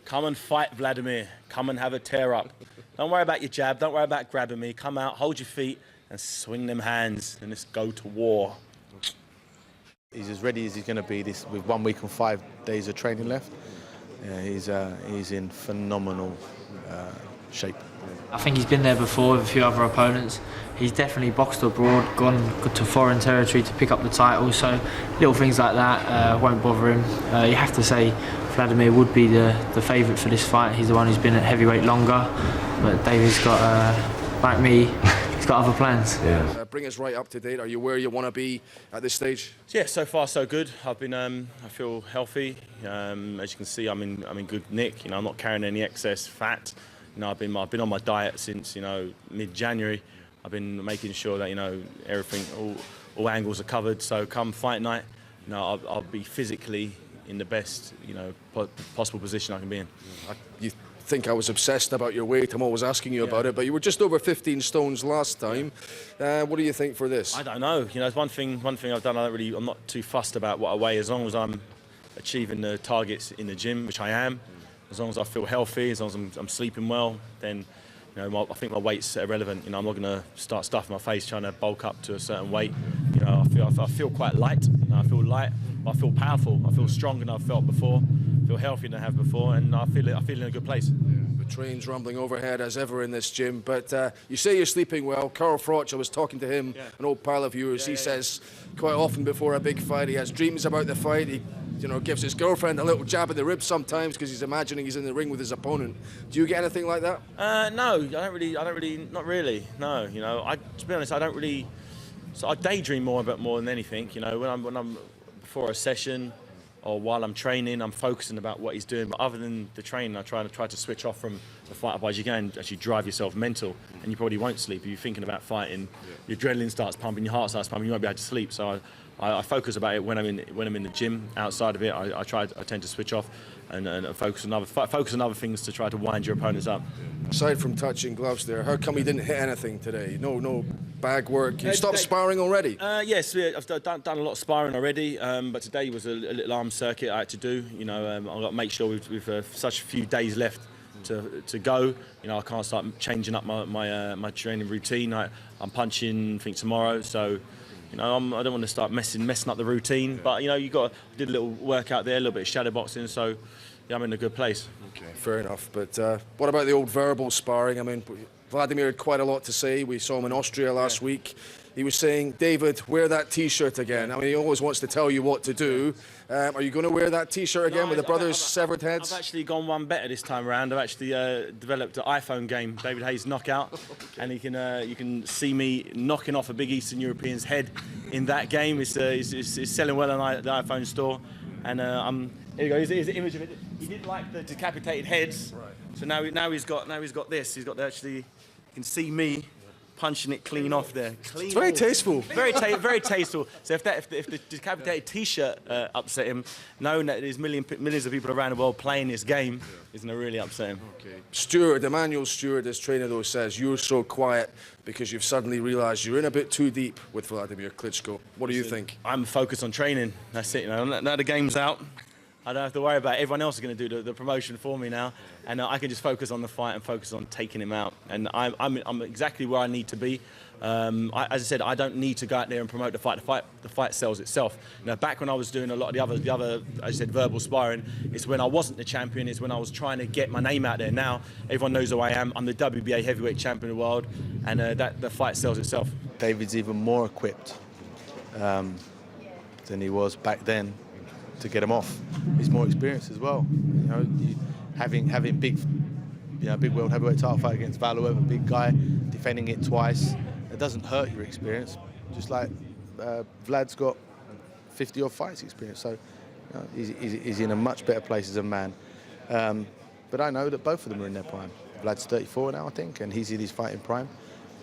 Come and fight Vladimir. Come and have a tear up. Don't worry about your jab. Don't worry about grabbing me. Come out, hold your feet, and swing them hands, and let's go to war. He's as ready as he's going to be with 1 week and 5 days of training left. Yeah, he's in phenomenal shape. I think he's been there before with a few other opponents. He's definitely boxed abroad, gone to foreign territory to pick up the title, so little things like that won't bother him. You have to say Vladimir would be the favourite for this fight. He's the one who's been at heavyweight longer, but David's got, like me, he's got other plans. Yeah. Bring us right up to date. Are you where you want to be at this stage? Yeah, so far so good. I've been, I feel healthy. As you can see, I'm in good nick. You know, I'm not carrying any excess fat. You know, I've been on my diet since, you know, mid-January. I've been making sure that, you know, everything, all angles are covered. So come fight night, you know, I'll be physically in the best, you know, possible position I can be in. You think I was obsessed about your weight? I'm always asking you about it, but you were just over 15 stones last time. What do you think for this? I don't know. You know, it's one thing I've done. I'm not too fussed about what I weigh, as long as I'm achieving the targets in the gym, which I am. As long as I feel healthy, as long as I'm sleeping well, then, you know, I think my weight's irrelevant. You know, I'm not going to start stuffing my face trying to bulk up to a certain weight. You know, I feel quite light. You know, I feel light, but I feel powerful. I feel stronger than I've felt before. I feel healthier than I have before, and I feel in a good place. The train's rumbling overhead as ever in this gym, but you say you're sleeping well. Carl Froch, I was talking to him, an old pal of yours. He says quite often before a big fight he has dreams about the fight. He, you know, gives his girlfriend a little jab in the ribs sometimes because he's imagining he's in the ring with his opponent. Do you get anything like that? No, not really. No, you know, to be honest, I don't really. So I daydream more than anything. You know, when I'm before a session or while I'm training, I'm focusing about what he's doing. But other than the training, I try to switch off from the fight. Otherwise, you can actually drive yourself mental, and you probably won't sleep if you're thinking about fighting. Your adrenaline starts pumping, your heart starts pumping, you won't be able to sleep. So I focus about it when I'm in the gym. Outside of it, I tend to switch off and focus on other things to try to wind your opponents up. Aside from touching gloves there, how come he didn't hit anything today? No bag work. You stopped sparring already? Yes, I've done a lot of sparring already, but today was a little arm circuit I had to do. You know, I've got to make sure with such a few days left to go. You know, I can't start changing up my training routine. I'm punching, I think, tomorrow, so. You know, I don't want to start messing up the routine, but you know, I did a little workout there, a little bit of shadow boxing, so yeah, I'm in a good place. Okay, fair enough. But what about the old verbal sparring? I mean, Vladimir had quite a lot to say. We saw him in Austria last week. He was saying, David, wear that T-shirt again. I mean, he always wants to tell you what to do. Are you going to wear that T-shirt again with the brothers' severed heads? I've actually gone one better this time around. I've actually developed an iPhone game, David Haye's Knockout, and you can see me knocking off a big Eastern European's head in that game. It's selling well on the iPhone store, and here you go. Here's the image of it. He didn't like the decapitated heads, right. So now he's got this. He's got actually. You can see me punching it clean off there. It's very tasteful. Very tasteful. So if the decapitated T-shirt upset him, knowing that there's millions of people around the world playing this game, isn't going to really upset him. Okay. Emmanuel Stewart, this trainer though, says you're so quiet because you've suddenly realised you're in a bit too deep with Vladimir Klitschko. What do you think? I'm focused on training. That's it. You know, now the game's out. I don't have to worry about it. Everyone else is going to do the promotion for me now, and I can just focus on the fight and focus on taking him out. And I'm exactly where I need to be. As I said, I don't need to go out there and promote the fight. The fight sells itself. You know, back when I was doing a lot of the other, as I said, verbal sparring, it's when I wasn't the champion. It's when I was trying to get my name out there. Now everyone knows who I am. I'm the WBA heavyweight champion of the world, and that the fight sells itself. David's even more equipped than he was back then to get him off. He's more experienced as well. You know, having big world heavyweight title fight against Valuev, a big guy, defending it twice. It doesn't hurt your experience. Just like Vlad's got 50-odd fights experience, so you know, he's in a much better place as a man. But I know that both of them are in their prime. Vlad's 34 now, I think, and he's in his fighting prime,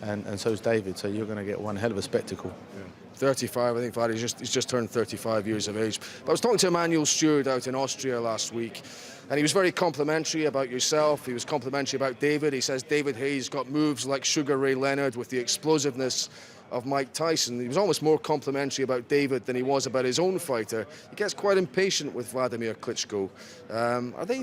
and so is David. So you're going to get one hell of a spectacle. Yeah. 35, I think Vlad, he's just turned 35 years of age. But I was talking to Emmanuel Stewart out in Austria last week, and he was very complimentary about yourself. He was complimentary about David. He says David Haye's got moves like Sugar Ray Leonard with the explosiveness of Mike Tyson. He was almost more complimentary about David than he was about his own fighter. He gets quite impatient with Vladimir Klitschko. Are they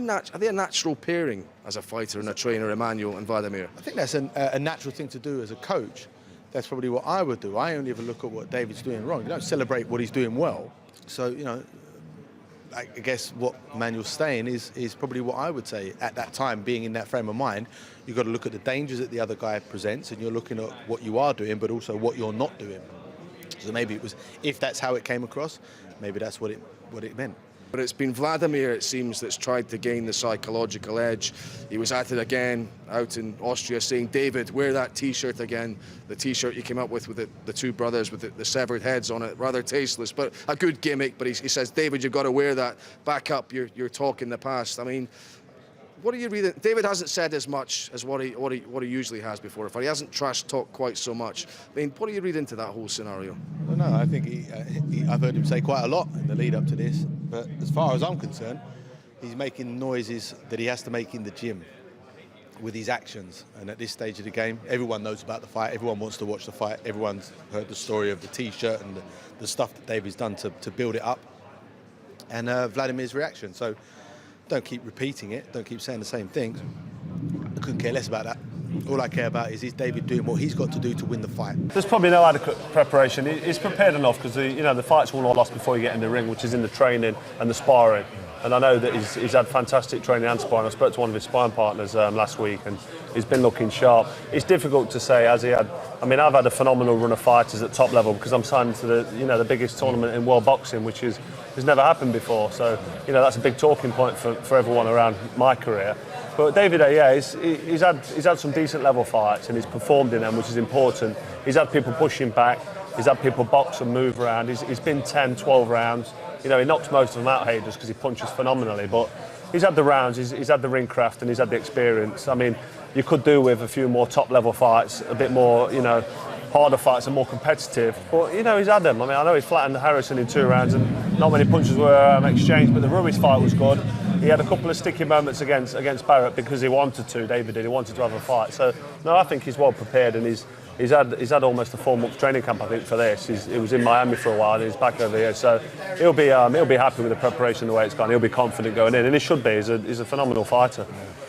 a natural pairing as a fighter and a trainer, Emmanuel and Vladimir? I think that's a natural thing to do as a coach. That's probably what I would do. I only ever look at what David's doing wrong. You don't celebrate what he's doing well. So, you know, I guess what Emmanuel's saying is probably what I would say at that time, being in that frame of mind. You've got to look at the dangers that the other guy presents, and you're looking at what you are doing, but also what you're not doing. So maybe it was, if that's how it came across, maybe that's what it meant. But it's been Vladimir, it seems, that's tried to gain the psychological edge. He was at it again out in Austria saying, David, wear that T-shirt again. The T-shirt you came up with the two brothers with the severed heads on it. Rather tasteless, but a good gimmick. But he says, David, you've got to wear that. Back up your talk in the past. I mean, what do you read? David hasn't said as much as what he usually has before. He hasn't trash talked quite so much. I mean, what do you read into that whole scenario? No, I think I've heard him say quite a lot in the lead up to this. But as far as I'm concerned, he's making noises that he has to make in the gym with his actions. And at this stage of the game, everyone knows about the fight. Everyone wants to watch the fight. Everyone's heard the story of the T-shirt and the stuff that David's done to build it up. And Vladimir's reaction. So don't keep repeating it. Don't keep saying the same things. I couldn't care less about that. All I care about is David doing what he's got to do to win the fight. There's probably no adequate preparation. He's prepared enough because the fights will all lost before you get in the ring, which is in the training and the sparring. And I know that he's had fantastic training and sparring. I spoke to one of his sparring partners last week, and he's been looking sharp. It's difficult to say, as he had. I mean, I've had a phenomenal run of fighters at top level because I'm signed to the biggest tournament in world boxing, which has never happened before. So that's a big talking point for everyone around my career. But David, he's had some decent level fights and he's performed in them, which is important. He's had people pushing back. He's had people box and move around. He's been 10, 12 rounds. He knocks most of them out, Haye, just because he punches phenomenally. But he's had the rounds, he's had the ring craft, and he's had the experience. I mean, you could do with a few more top-level fights, a bit more, harder fights and more competitive. But, he's had them. I mean, I know he flattened Harrison in 2 rounds, and not many punches were exchanged, but the Ruiz fight was good. He had a couple of sticky moments against Barrett because he wanted to, David did. He wanted to have a fight. So, no, I think he's well prepared, and He's had almost a 4-month training camp, I think, for this. He was in Miami for a while and he's back over here. So he'll be happy with the preparation, the way it's gone. He'll be confident going in, and he should be. He's a phenomenal fighter.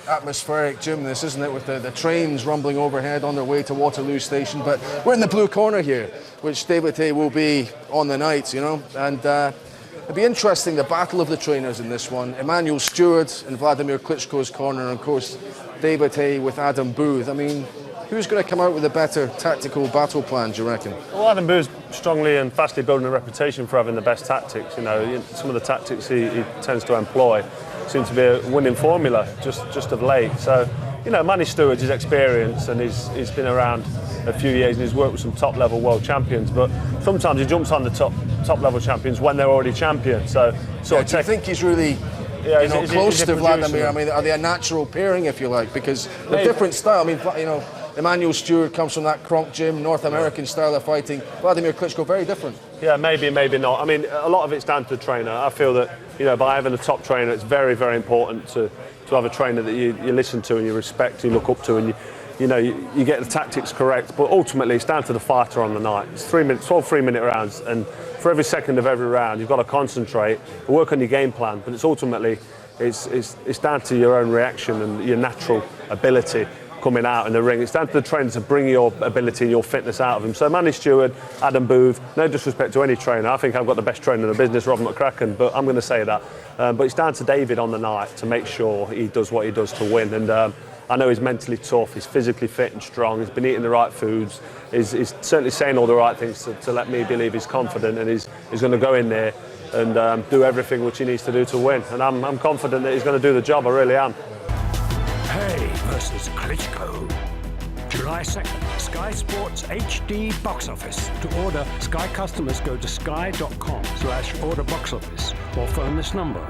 Atmospheric gym, this, isn't it, with the trains rumbling overhead on their way to Waterloo Station. But we're in the blue corner here, which David Haye will be on the night, And it'll be interesting, the battle of the trainers in this one. Emmanuel Stewart in Vladimir Klitschko's corner, and of course David Haye with Adam Booth. I mean, who's going to come out with a better tactical battle plan, do you reckon? Well, Adam Booth's strongly and fastly building a reputation for having the best tactics. Some of the tactics he tends to employ seem to be a winning formula just of late. So, Manny Stewart's his experience, and he's been around a few years and he's worked with some top-level world champions. But sometimes he jumps on the top-level champions when they're already champions. So, do you think he's really close to Vladimir? I mean, are they a natural pairing, if you like? Because they're different style. I mean, Emmanuel Stewart comes from that Kronk gym, North American style of fighting. Vladimir Klitschko, very different. Yeah, maybe not. I mean, a lot of it's down to the trainer. I feel that, by having a top trainer, it's very, very important to have a trainer that you listen to and you respect, you look up to, and you get the tactics correct. But ultimately, it's down to the fighter on the night. It's 12 3-minute rounds, and for every second of every round, you've got to concentrate, work on your game plan. But it's ultimately, it's down to your own reaction and your natural ability coming out in the ring. It's down to the trainer to bring your ability and your fitness out of him. So Manny Stewart, Adam Booth, no disrespect to any trainer. I think I've got the best trainer in the business, Robert McCracken, but I'm going to say that. But it's down to David on the night to make sure he does what he does to win. And I know he's mentally tough, he's physically fit and strong, he's been eating the right foods, he's certainly saying all the right things to let me believe he's confident, and he's going to go in there and do everything which he needs to do to win. And I'm confident that he's going to do the job, I really am. Haye versus Klitschko. July 2nd, Sky Sports HD box office. To order, Sky customers go to sky.com/order box office or phone this number